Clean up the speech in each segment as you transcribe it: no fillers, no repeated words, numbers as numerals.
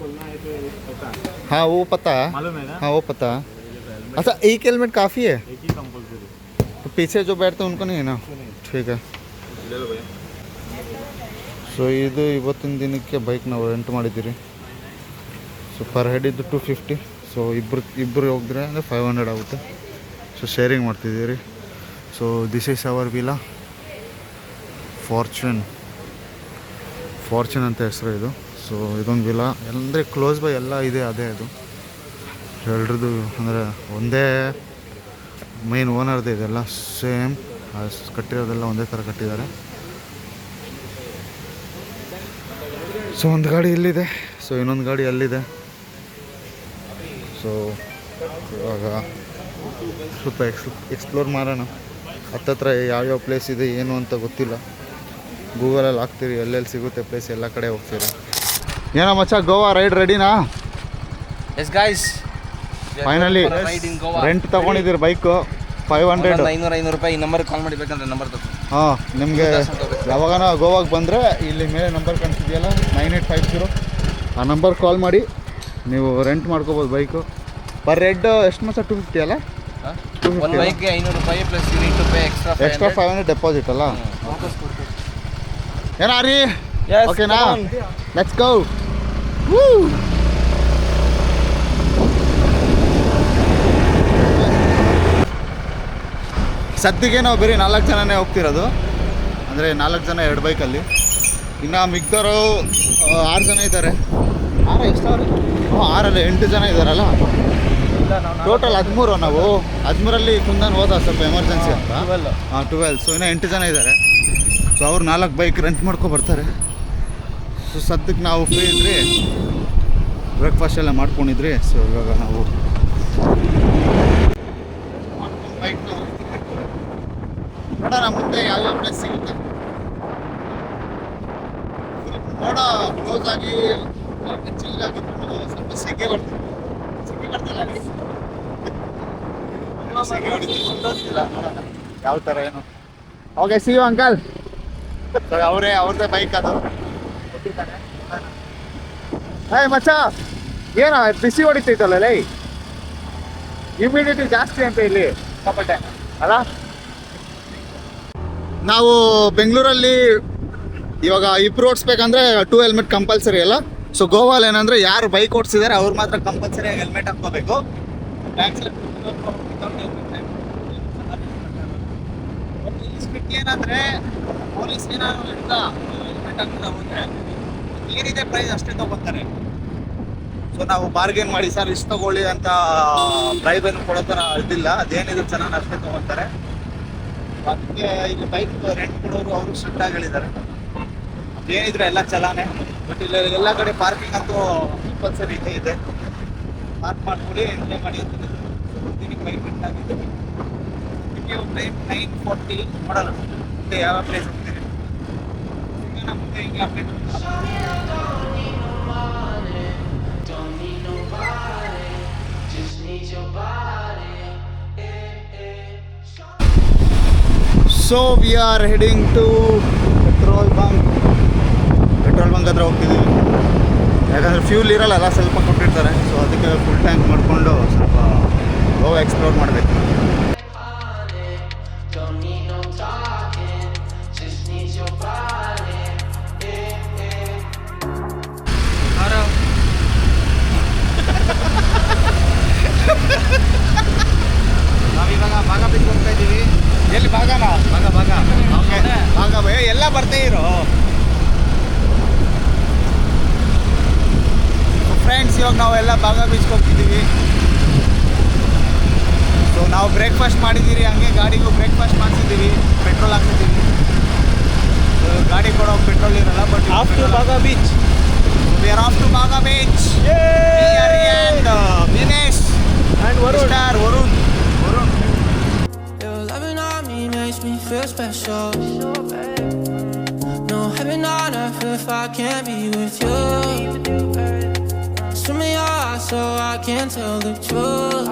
खोलना है तो पता है, हाँ वो पता है, मालूम है ना? हाँ वो पता है. अच्छा एक हेलमेट काफ़ी है, एक ही कंपलसरी. तो पीछे जो बैठते हैं उनको नहीं है ना. ठीक है. ले लो भैया. ಸೊ ಇದು ಇವತ್ತಿನ ದಿನಕ್ಕೆ ಬೈಕ್ ನಾವು ರೆಂಟ್ ಮಾಡಿದ್ದೀರಿ. ಸೊ ಪರ್ ಹೆಡ್ ಇದು 250. ಸೊ ಇಬ್ಬರು ಹೋಗಿದ್ರೆ ಅಂದರೆ 500 ಆಗುತ್ತೆ. ಸೊ ಶೇರಿಂಗ್ ಮಾಡ್ತಿದ್ದೀರಿ. So this is our villa fortune ಅಂತ ಹೆಸರು ಇದು. ಸೊ ಇದೊಂದು ವಿಲಾ ಅಂದರೆ ಕ್ಲೋಸ್ ಬೈ ಎಲ್ಲ ಇದೆ, ಅದೇ ಅದು ಎರಡ್ರದ್ದು ಅಂದರೆ ಒಂದೇ ಮೇನ್ ಓನರ್ದು ಇದೆಲ್ಲ ಸೇಮ್ ಕಟ್ಟಿರೋದೆಲ್ಲ ಒಂದೇ ಥರ ಕಟ್ಟಿದ್ದಾರೆ. ಸೊ ಒಂದು ಗಾಡಿ ಇಲ್ಲಿದೆ, ಸೊ ಇನ್ನೊಂದು ಗಾಡಿ ಅಲ್ಲಿದೆ. ಸೊ ಇವಾಗ ಸ್ವಲ್ಪ ಎಕ್ಸ್ಪ್ಲೋರ್ ಮಾಡೋಣ. ಹತ್ತತ್ರ ಯಾವ್ಯಾವ ಪ್ಲೇಸ್ ಇದೆ ಏನು ಅಂತ ಗೊತ್ತಿಲ್ಲ. ಗೂಗಲಲ್ಲಿ ಹಾಕ್ತೀರಿ ಎಲ್ಲೆಲ್ಲಿ ಸಿಗುತ್ತೆ ಪ್ಲೇಸ್, ಎಲ್ಲ ಕಡೆ ಹೋಗ್ತೀರಿ. ಏನೋ ಮಚ್ಚ ಗೋವಾ ರೈಡ್ ರೆಡಿನಾ? ಎಸ್ ಗೈಸ್, ಫೈನಲಿ ರೆಂಟ್ ತೊಗೊಂಡಿದ್ದೀರಿ ಬೈಕು 500. 500 ರೂಪಾಯಿ. ಈ ನಂಬರ್ಗೆ ಕಾಲ್ ಮಾಡಿ ಬೇಕಂದ್ರೆ ನಂಬರ್ ತಗೋ. ಹಾಂ, ನಿಮಗೆ ಯಾವಾಗನ ಗೋವಾಗೆ ಬಂದರೆ ಇಲ್ಲಿ ಮೇಲೆ ನಂಬರ್ ಕಾಣಿಸ್ತಿದೆಯಲ್ಲ 9850, ಆ ನಂಬರ್ ಕಾಲ್ ಮಾಡಿ ನೀವು ರೆಂಟ್ ಮಾಡ್ಕೋಬೋದು ಬೈಕು. ಪರ್ ಹೆಡ್ ಎಷ್ಟು ಮಚ್ಚ 250 ಅಲ್ಲ? ಒಂದು ಬೈಕ್ಗೆ 500 ರೂಪಾಯಿ plus you need to pay extra 500 deposit ಅಲ್ಲ? ಏನಾ ರೀ? ಓಕೆನಾ? Let's go. ಸದ್ಯಕ್ಕೆ ನಾವು ಬರೀ 4 ಜನನೇ ಹೋಗ್ತಿರೋದು, ಅಂದರೆ 4 ಜನ 2 ಬೈಕಲ್ಲಿ. ಇನ್ನು ಮಿಗ್ದವರು 6 ಜನ ಇದ್ದಾರೆ. 6 ಎಷ್ಟು ಅವ್ರು? 6 8 ಜನ ಇದ್ದಾರಲ್ಲ ಟೋಟಲ್. 13 ನಾವು 13ರಲ್ಲಿ ಕುಂದನ್ ಹೋದ ಸ್ವಲ್ಪ ಎಮರ್ಜೆನ್ಸಿ ಅಂತ. 12. ಸೊ ಇನ್ನೂ 8 ಜನ ಇದ್ದಾರೆ. ಸೊ ಅವ್ರು 4 ಬೈಕ್ ರೆಂಟ್ ಬರ್ತಾರೆ. ಸೊ ಸದ್ಯಕ್ಕೆ ನಾವು ಫ್ರೀ ಇದ್ರಿ, ಬ್ರೇಕ್ಫಾಸ್ಟ್ ಎಲ್ಲ ಮಾಡ್ಕೊಂಡಿದ್ರಿ. ಸೊ ಇವಾಗ ನಾವು ಬೈಕ್ ನೋಡೋಣ ಮುಂದೆ ಯಾವ್ಯಾವ ಪ್ಲೇಸ್ ಸಿಗುತ್ತೆ. ನೋಡ ಕ್ಲೋಸ್ ಆಗಿ ಚಿಲ್ಲಾಗಿದ್ದು ಸ್ವಲ್ಪ ಸೆಕೆ ಬರ್ತದೆ. ಯಾವ ಥರ ಏನು. Okay, see you uncle. ಅವ್ರದ್ದೇ ಬೈಕ್ ಅದು. ಹೇ ಮಚ್ಚ, ಏನೋ ಬಿಸಿ ಹೊಡಿತೈತಲ್ಲ ಲೈ, ಇಮಿಡಿಯೇಟ್ಲಿ ಜಾಸ್ತಿ ಅಂತ ಇಲ್ಲಿ ಕಪಟೆ ಅಲ್ಲ. ನಾವು ಬೆಂಗಳೂರಲ್ಲಿ ಇವಾಗ ಇಬ್ರು ಓಡಿಸ್ಬೇಕಂದ್ರೆ 2 ಹೆಲ್ಮೆಟ್ ಕಂಪಲ್ಸರಿ ಅಲ್ಲ. ಸೊ ಗೋವಾಲ್ ಏನಂದರೆ ಯಾರು ಬೈಕ್ ಓಡಿಸಿದ್ದಾರೆ ಅವ್ರು ಮಾತ್ರ ಕಂಪಲ್ಸರಿಯಾಗಿ ಹೆಲ್ಮೆಟ್ ಹಾಕ್ಕೋಬೇಕು. ಏನಂದರೆ ಪೊಲೀಸ್ ಏನಾದ್ರು ಹೆಲ್ಮೆಟ್ ಹಾಕಿಲ್ಲ ಹೋದರೆ ಏನಿದೆ ಪ್ರೈಸ್ ಅಷ್ಟೇ ತೊಗೊತಾರೆ. ಸೊ ನಾವು ಬಾರ್ಗೇನ್ ಮಾಡಿ ಸರ್ ಇಷ್ಟು ತೊಗೊಳ್ಳಿ ಅಂತ ಪ್ರೈಸ್ ಏನು ಕೊಡೋ ಥರ ಇದಿಲ್ಲ. ಅದೇನಿದೆ ಚೆನ್ನಾಗಿ ಅಷ್ಟೇ ತೊಗೊತಾರೆ. ಅದಕ್ಕೆ ಇಲ್ಲಿ ಬೈಕ್ ರೆಂಟ್ ಕೊಡೋರು ಅವರು ಸ್ಟ್ರಿಕ್ಟಾಗಿ ಹೇಳಿದ್ದಾರೆ. ಅದೇನಿದ್ರೆ ಎಲ್ಲ ಚಲಾನೆ. ಬಟ್ ಇಲ್ಲ ಎಲ್ಲ ಕಡೆ ಪಾರ್ಕಿಂಗ್ ಅಂತೂ ಕಂಪಲ್ಸರಿ ಇದೆ. ಪಾರ್ಕ್ ಮಾಡ್ಕೊಳ್ಳಿ, ಎಂಜಾಯ್ ಮಾಡಿ ಅಂತ ದಿನಕ್ಕೆ ಬೈಕ್ ರೆಂಟ್ ಆಗಿದೆ. ನಿಮಗೆ ಒಂದು ಟೈಮ್ 9:40 ನೋಡೋಣ ಮುಂದೆ ಯಾವ ಪ್ಲೇಸ್ ಹೋಗ್ತೀರಿ. ಮುಂದೆ ಹಿಂಗೆ update. So we are heading to petrol bunk ಹತ್ರ ಹೋಗ್ತಿದ್ದೀವಿ. ಯಾಕಂದರೆ ಫ್ಯೂಲ್ ಇರಲ್ಲ, ಸ್ವಲ್ಪ ಕೊಟ್ಟಿರ್ತಾರೆ. ಸೊ ಅದಕ್ಕೆ ಫುಲ್ ಟ್ಯಾಂಕ್ ಮಾಡಿಕೊಂಡು ಸ್ವಲ್ಪ ಗೋವಾ ಎಕ್ಸ್ಪ್ಲೋರ್ ಮಾಡಬೇಕು. ನಾವಿವಾಗ ಭಾಗ ಬಿಟ್ಟು ಹೋಗ್ತಾ ಇದ್ದೀವಿ. ಎಲ್ಲಿ ಭಾಗನಾ? ಭಾಗ ಓಕೆ, ಭಾಗ ಭಯ ಎಲ್ಲ ಬರ್ತಾ ಇರೋ ಫ್ರೆಂಡ್ಸ್. ಇವಾಗ ನಾವೆಲ್ಲ ಭಾಗ ಬೀಚ್ಗೆ ಹೋಗ್ತಿದ್ದೀವಿ. ಸೊ ನಾವು ಬ್ರೇಕ್ಫಾಸ್ಟ್ ಮಾಡಿದ್ದೀರಿ, ಹಂಗೆ ಗಾಡಿಗೂ ಬ್ರೇಕ್ಫಾಸ್ಟ್ ಮಾಡಿಸಿದ್ದೀವಿ, ಪೆಟ್ರೋಲ್ ಹಾಕ್ತಿದ್ದೀವಿ. ಗಾಡಿ ಕೊಡೋ ಪೆಟ್ರೋಲ್ ಇರಲ್ಲ. But after Baga beach we are off to Baga beach. Dinesh and Varun. Your loving on me makes me feel special. No heaven on earth if I can't be with you. Swim in your eyes so I can tell the truth.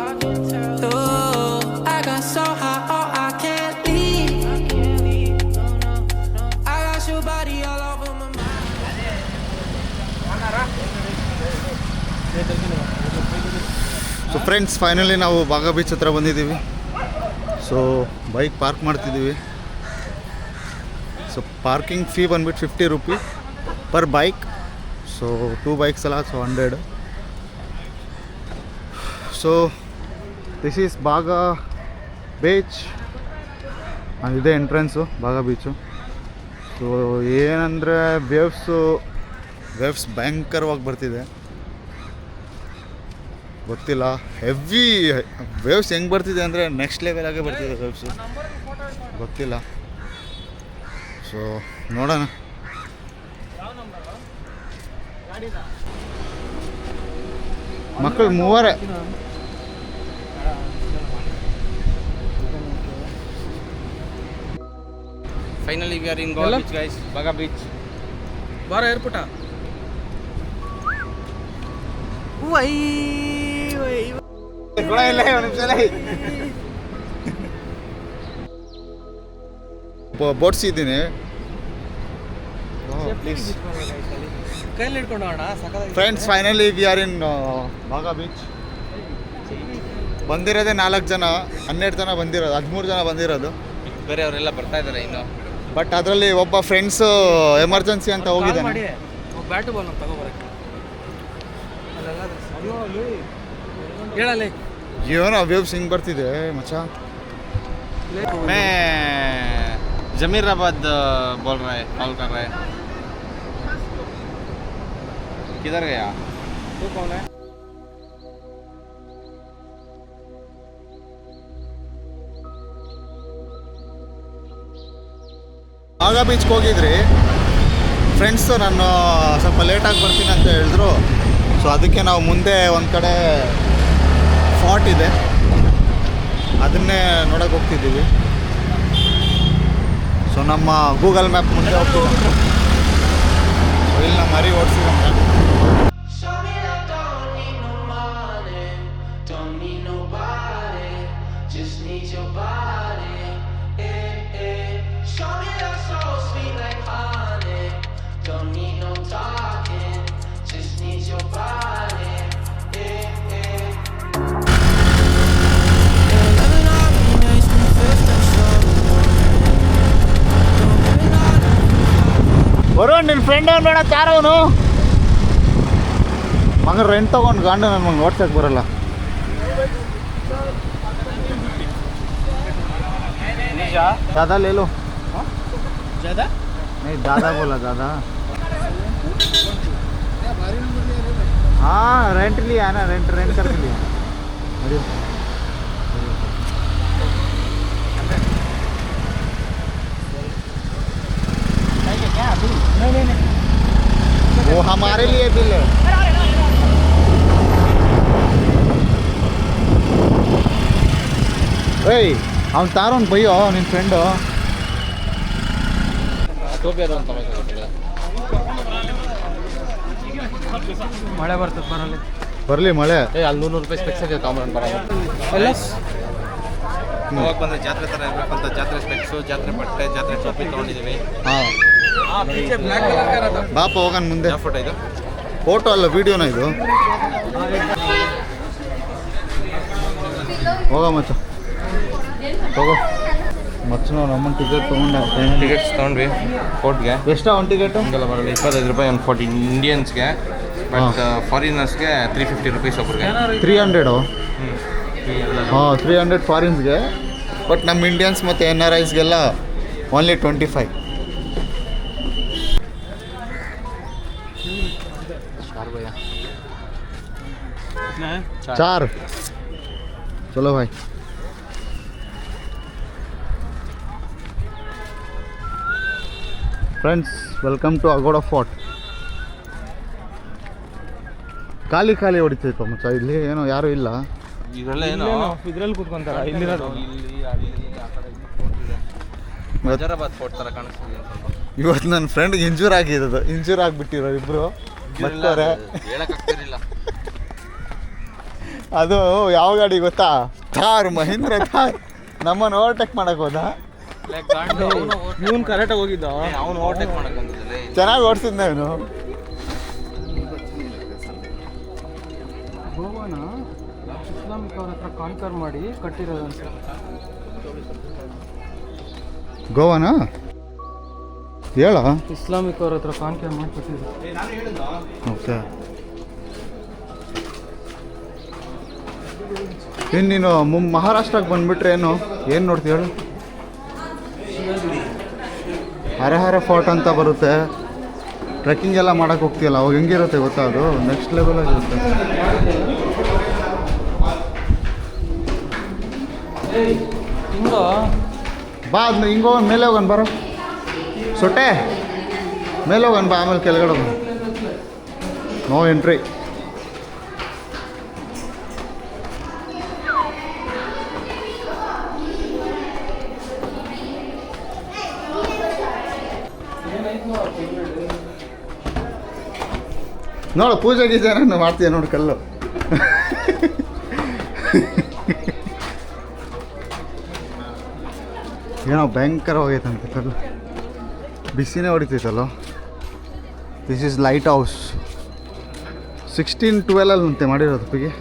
Ooh, I got so high, oh I can't leave. I got your body all over my mind. So friends, finally ನಾವು ಬಾಗ beach ಹತ್ರ ಬಂದಿದ್ದೀವಿ. So bike park ಮಾಡ್ತಿದ್ದೀವಿ. So parking fee ಬಂದ್ಬಿಟ್ಟು 50 rupee per bike. So 2 bikes ಅಲ್ಲ, so 100. So this is ಬಾಗ beach. ಇದೇ entrance ಬಾಗ ಬೀಚು. ಸೊ ಏನಂದರೆ ವೇವ್ಸ್ ಭಯಂಕರವಾಗಿ ಬರ್ತಿದೆ. ಗೊತ್ತಿಲ್ಲ, ಹೆವಿ ವೇವ್ಸ್ ಹೆಂಗೆ ಬರ್ತಿದೆ ಅಂದರೆ ನೆಕ್ಸ್ಟ್ ಲೆವೆಲಾಗೆ ಬರ್ತಿದೆ ವೇವ್ಸು. ಗೊತ್ತಿಲ್ಲ. ಸೊ ನೋಡೋಣ. ಮಕ್ಕಳು 3 Finally, we are in Goa Beach, guys. Baga Beach. ಬಾರ ಏರ್ಪೋರ್ಟ. ಬೋಟ್ಸಿದ್ದೀನಿ. ಪ್ಲೀಸ್ ಕೈಯಲ್ಲಿ ಹಿಡ್ಕೊಂಡು ಹೋಗೋಣ. ಫ್ರೆಂಡ್ಸ್, ಫೈನಲಿ ವಿ ಆರ್ ಇನ್ ಬಾಗ ಬೀಚ್. ಬಂದಿರೋದೇ 4 ಜನ, 12 ಜನ ಬಂದಿರೋದು, 13 ಜನ ಬಂದಿರೋದು. ಬೇರೆ ಅವರೆಲ್ಲ ಬರ್ತಾ ಇದ್ದಾರೆ ಇನ್ನು. ಬಟ್ ಅದರಲ್ಲಿ ಒಬ್ಬ ಫ್ರೆಂಡ್ಸು ಎಮರ್ಜೆನ್ಸಿ ಅಂತ ಹೋಗಿದ್ದಾನೆ. ಬ್ಯಾಟು ಬಾಲ್ ತಗೋಬರಕ್ಕೆ ಹೇಳಲಿ. ಏನೋ ವೇವ್ಸ್ ಹಿಂಗೆ ಬರ್ತಿದೆ ಮಚ್ಚ. मैं जमीराबाद बोल रहा है, कॉल कर रहा है. किधर गया? तू कौन है? ಬಾಗ ಬೀಚ್ಗೆ ಹೋಗಿದ್ರಿ ಫ್ರೆಂಡ್ಸು. ನಾನು ಸ್ವಲ್ಪ ಲೇಟಾಗಿ ಬರ್ತೀನಿ ಅಂತ ಹೇಳಿದ್ರು. ಸೊ ಅದಕ್ಕೆ ನಾವು ಮುಂದೆ ಒಂದು ಕಡೆ ಫಾರ್ಟ್ ಇದೆ, ಅದನ್ನೇ ನೋಡೋಕೆ ಹೋಗ್ತಿದ್ದೀವಿ. ಸೊ ನಮ್ಮ ಗೂಗಲ್ ಮ್ಯಾಪ್ ಮುಂದೆ ಹೋಗ್ತಿದ್ದೀವಿ. ಸೊ ಇಲ್ಲಿ ನಮ್ಮ ಮರಿ ಓಡಿಸಿದಂಗೆ. ವರುಣ್, ನಿನ್ನ ಫ್ರೆಂಡ್ ಅವ್ನು ಬೇಡ, ಯಾರವನು ಮಗ ರೆಂಟ್ ತೊಗೊಂಡು ಗಂಡು ನನ್ನ ಮಗ ಓಡ್ಸಕ್ಕೆ ಬರಲ್ಲ. ज़्यादा ले लो. ज़्यादा नहीं, ज़्यादा बोला, ज़्यादा. हाँ, रेंट लिया है ना, रेंट करके लिया. नहीं, वो हमारे लिए बिल है. ಏಯ್, ಅವ್ನು ತಾರೋನ್ ಬೈಯೋ ನಿನ್ನ ಫ್ರೆಂಡು. ಮಳೆ ಬರ್ತದೆ ಬರಲಿ. ಬರಲಿ ಮಳೆ. ಅಲ್ಲಿ 100 ರೂಪಾಯಿ ಸ್ಪೆಕ್ಸ್ ಇದೆ ಕಾಮನ್ ಬರೋದು. ಹೋಗಿ ಬಂದರೆ ಜಾತ್ರೆ ಥರ ಇರಬೇಕು ಅಂತ ಜಾತ್ರೆ ಸ್ಪೆಕ್ಸು, ಜಾತ್ರೆ ಬಟ್ಟೆ, ಜಾತ್ರೆ ಟೋಪಿ ತೊಗೊಂಡಿದ್ದೀವಿ. ಹಾಂ, ಬಾಪ ಹೋಗೋಣ ಮುಂದೆ. ಫೋಟೋ ಇದು ಫೋಟೋ ಅಲ್ಲ, ವಿಡಿಯೋನ ಇದು. ಹೋಗ ಮಚ್ಚ, ಹೋಗೋ ಮಚ್ಚನ. ನಮ್ಮನ್ನು ಟಿಕೆಟ್ ತೊಗೊಂಡೆ. ಟಿಕೆಟ್ಸ್ ತೊಗೊಂಡ್ವಿ ಕೋರ್ಟ್ಗೆ. ಎಷ್ಟಾ ಒಂದು ಟಿಕೆಟು? ಹಂಗೆಲ್ಲ ಬರಲ್ಲ, 25 ರೂಪಾಯಿ ಒಂದು 40 ಇಂಡಿಯನ್ಸ್ಗೆ. ಬಟ್ ಫಾರಿನರ್ಸ್ಗೆ 350 ರೂಪೀಸ್ ಒಬ್ಬರಿಗೆ. 300. ಹಾಂ, 300 ಫಾರಿನ್ಸ್ಗೆ. ಬಟ್ ನಮ್ಮ ಇಂಡಿಯನ್ಸ್ ಮತ್ತು NRIಸ್ಗೆಲ್ಲ ಓನ್ಲಿ 25. चार. चलो भाई. Friends, welcome to Aguada fort. ಖಾಲಿ ಹೊಡಿತೈತೆ ಮಚ್ಚ. ಇಲ್ಲಿ ಏನೋ ಯಾರೂ ಇಲ್ಲ. ಇವರೆಲ್ಲ ಏನೋ ಇದ್ರಲ್ಲಿ ಕೂತ್ಕೊಂತಾರ. ಇಲ್ಲಿರೋದು ಹಜಾರಾಬಾದ್ ಫೋರ್ಟ್ ಥರ ಕಾಣಿಸ್ತಿದೆ. ಇವತ್ತು ನನ್ನ ಫ್ರೆಂಡ್ಗೆ ಇಂಜೂರ್ ಆಗಿಬಿಟ್ಟಿರೋ ಇಬ್ಬರು ಬರ್ತಾರೆ. ಹೇಳಕ್ಕಾಗ್ತಿರಲಿಲ್ಲ. ಅದು ಯಾವ ಗಾಡಿ ಗೊತ್ತಾ? ಥಾರ್, ಮಹೀಂದ್ರ ಥಾರ್. ನಮ್ಮನ್ನು ಓವರ್ಟೇಕ್ ಮಾಡಕ್ಕೆ ಹೋದ. ಇವನು ಕರೆಕ್ಟಾಗಿ ಹೋಗಿದ್ದ. ಅವನು ಓವರ್ಟೇಕ್ ಮಾಡಕ್ಕೆ ಬಂದಿದ್ದಲ್ಲಿ ಚೆನ್ನಾಗಿ ಓಡಿಸಿದ್ನ ಇವನು. ಇಸ್ಲಾಮಿಕ್ ಅವ್ರ ಹತ್ರ ಕಾನ್ಕರ್ ಮಾಡಿ ಕಟ್ಟಿರೋದು ಅಂತ. ಗೋವಾನಾ ಹೇಳ. ಇಸ್ಲಾಮಿಕ್ ಅವ್ರ ಹತ್ರ ಕಾನ್ಕರ್ ಮಾಡಿ ಕಟ್ಟಿದ್ರು. ಓಕೆ. ಇನ್ನು ನೀನು ಮಹಾರಾಷ್ಟ್ರಕ್ಕೆ ಬಂದುಬಿಟ್ರೆ ಏನು ನೋಡ್ತೀವಿ ಹೇಳು? ಹರಹರ ಫೋರ್ಟ್ ಅಂತ ಬರುತ್ತೆ. ಟ್ರೆಕ್ಕಿಂಗ್ ಎಲ್ಲ ಮಾಡೋಕ್ಕೆ ಹೋಗ್ತೀಯಲ್ಲ, ಅವಾಗ ಹೆಂಗಿರುತ್ತೆ ಗೊತ್ತಾ? ಅದು ನೆಕ್ಸ್ಟ್ ಲೆವೆಲಾಗಿರುತ್ತೆ. ಬಾ ಅದನ್ನ ಹಿಂಗೋ ಮೇಲೆ ಹೋಗೋಣ ಬರೋ ಸೊಟ್ಟೆ, ಮೇಲೆ ಹೋಗೋಣ ಬಾ, ಆಮೇಲೆ ಕೆಳಗಡೆ ಹೋಗೋಣ. No entry. ನೋಡು ಪೂಜೆ ಗೀಜೆ ನಾನು ಮಾಡ್ತೀಯ ನೋಡಿ ಕಲ್ಲು. ಏನೋ ಭಯಂಕರವಾಗೈತಂತೆ ಕಲ್ಲು, ಬಿಸಿನೇ ಹೊಡಿತೈತಲ್ಲ. This is lighthouse. 1612 ಅಂತೆ ಮಾಡಿರೋದು ಪಿಗೆ.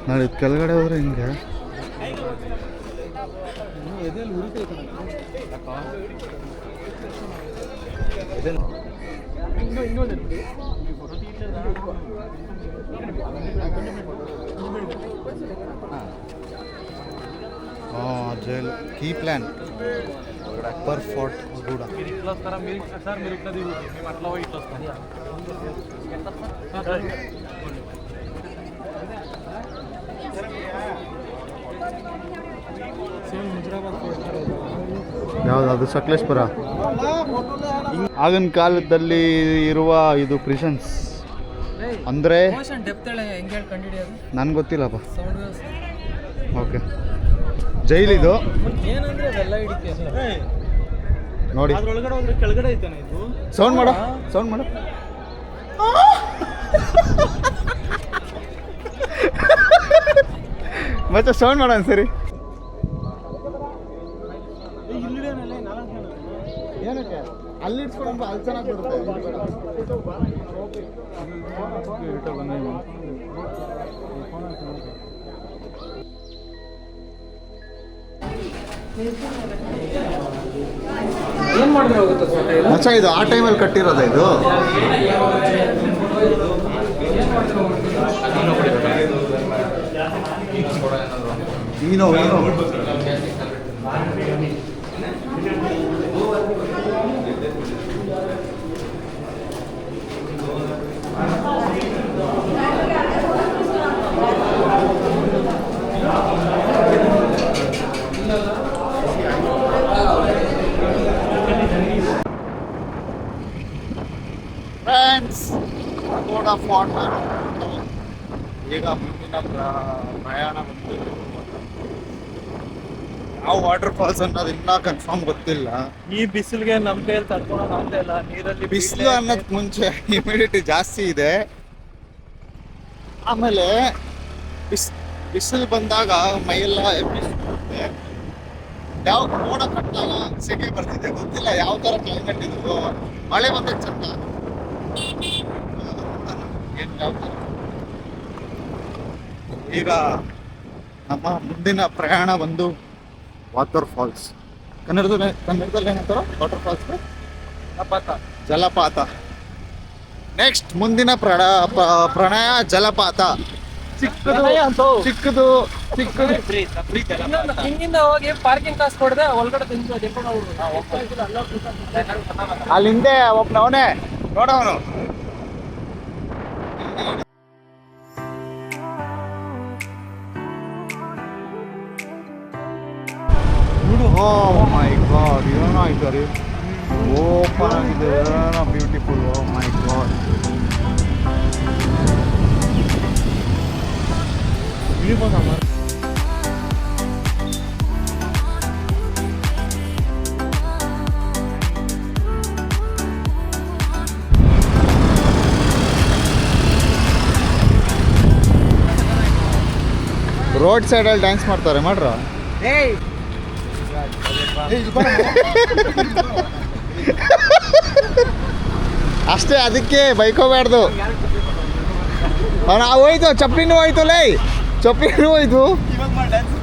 ನೋಡಿ ಕೆಳಗಡೆ ಹೋದ್ರೆ ಹಿಂಗೆ. జైలు కీ ప్లాన్ అక్బర్ ఫోర్ట్ కూడా. ಯಾವುದು ಅದು? ಸಕಲೇಶ್ಪುರ. ಆಗಿನ ಕಾಲದಲ್ಲಿ ಇರುವ ಇದು ಪ್ರಿಸನ್ಸ್ ಅಂದರೆ ನನ್ಗೆ ಗೊತ್ತಿಲ್ಲಪ್ಪ. ಓಕೆ, ಜೈಲಿದು ನೋಡಿ. ಸೌಂಡ್ ಮಾಡ, ಸೌಂಡ್ ಮಾಡ. ಮತ್ತೆ ಸೌಂಡ್ ಮಾಡೋಣ ಸರಿ. ಏನಕ್ಕೆ ಅಲ್ಲಿ ಇಟ್ಸ್ಕೊಂಡು ಅಲ್ಲಿ ಚೆನ್ನಾಗಿ ಬರುತ್ತೆ. ಏನು ಮಾಡಿದ್ರೆ ಹೋಗುತ್ತೆ ಮಚ್ಚ? ಇದು ಆ ಟೈಮಲ್ಲಿ ಕಟ್ಟಿರೋದ ಇದು? ಏನೋ ಫ್ರೆಂಡ್ಸ್, ಕೂಡ ಫೋರ್ಟ್ ಈಗ ಮುಂದಿನ ಪ್ರಯಾಣ ಬಂದು ಯಾವ ವಾಟರ್ ಫಾಲ್ಸ್ ಅನ್ನೋದು ಇನ್ನೂ ಕನ್ಫರ್ಮ್ ಗೊತ್ತಿಲ್ಲ. ಈ ಬಿಸಿಲಿಗೆ ನಮ್ಮ ಕೈಯಲ್ಲಿ ತಡ್ಕೊಳಕ್ ಆಗ್ತಾ ಇಲ್ಲ. ನೀರಲ್ಲಿ ಬಿಸಿಲು ಅನ್ನೋದಕ್ಕೆ ಮುಂಚೆ ಹ್ಯುಮಿಡಿಟಿ ಜಾಸ್ತಿ ಇದೆ. ಆಮೇಲೆ ಬಿಸಿಲು ಬಂದಾಗ ಮೈಯೆಲ್ಲ ಎಬ್ಬಿಸುತ್ತೆ. ಯಾವ ಮೋಡ ಕಟ್ಟಾಗ ಸೆಕೆ ಬರ್ತಿದೆ, ಗೊತ್ತಿಲ್ಲ ಯಾವ ಥರ ಕ್ಲೈಮೇಟ್ ಇದು. ಮಳೆ ಬಂದ್ರೆ ಚಂದ. ಈಗ ನಮ್ಮ ಮುಂದಿನ ಪ್ರಯಾಣ ಬಂದು ವಾಟರ್ ಫಾಲ್ಸ್. ಕನ್ನಡದಲ್ಲಿ ಏನಂತಾರ ವಾಟರ್ ಫಾಲ್ಸ್? ಜಲಪಾತ. ನೆಕ್ಸ್ಟ್ ಮುಂದಿನ ಪ್ರಣಯ ಜಲಪಾತ. ಚಿಕ್ಕದು ಹಿಂಗಿಂದ ಹೋಗಿ ಪಾರ್ಕಿಂಗ್ ಕಾಸು ಕೊಡದೆ ಒಳಗಡೆ ಅಲ್ಲಿ ಹಿಂದೆ ಒಬ್ಬನವನೇ ನೋಡವನು. ಓ ಮೈ ಗಾಡ್, ಏನೋ ಆಯ್ತು ರೀ. ಓಪನ್ ಆಗಿದೆ, ಏನೋ ಬ್ಯೂಟಿಫುಲ್. ಓ ಮೈ ಗಾಡ್. ರೋಡ್ ಸೈಡಲ್ಲಿ ಡ್ಯಾನ್ಸ್ ಮಾಡ್ತಾರೆ, ಮಾಡ್ರ. ಅಷ್ಟೇ, ಅದಕ್ಕೆ ಬೈಕೋಬಾರ್ದು. ಹೋಯ್ತು ಚಪ್ಲಿನೂ ಹೋಯ್ತು ಲೈ ಚಪ್ಲಿನೂ ಹೋಯ್ತು ಇವಾಗ ಮಾಡಿ ಡ್ಯಾನ್ಸ್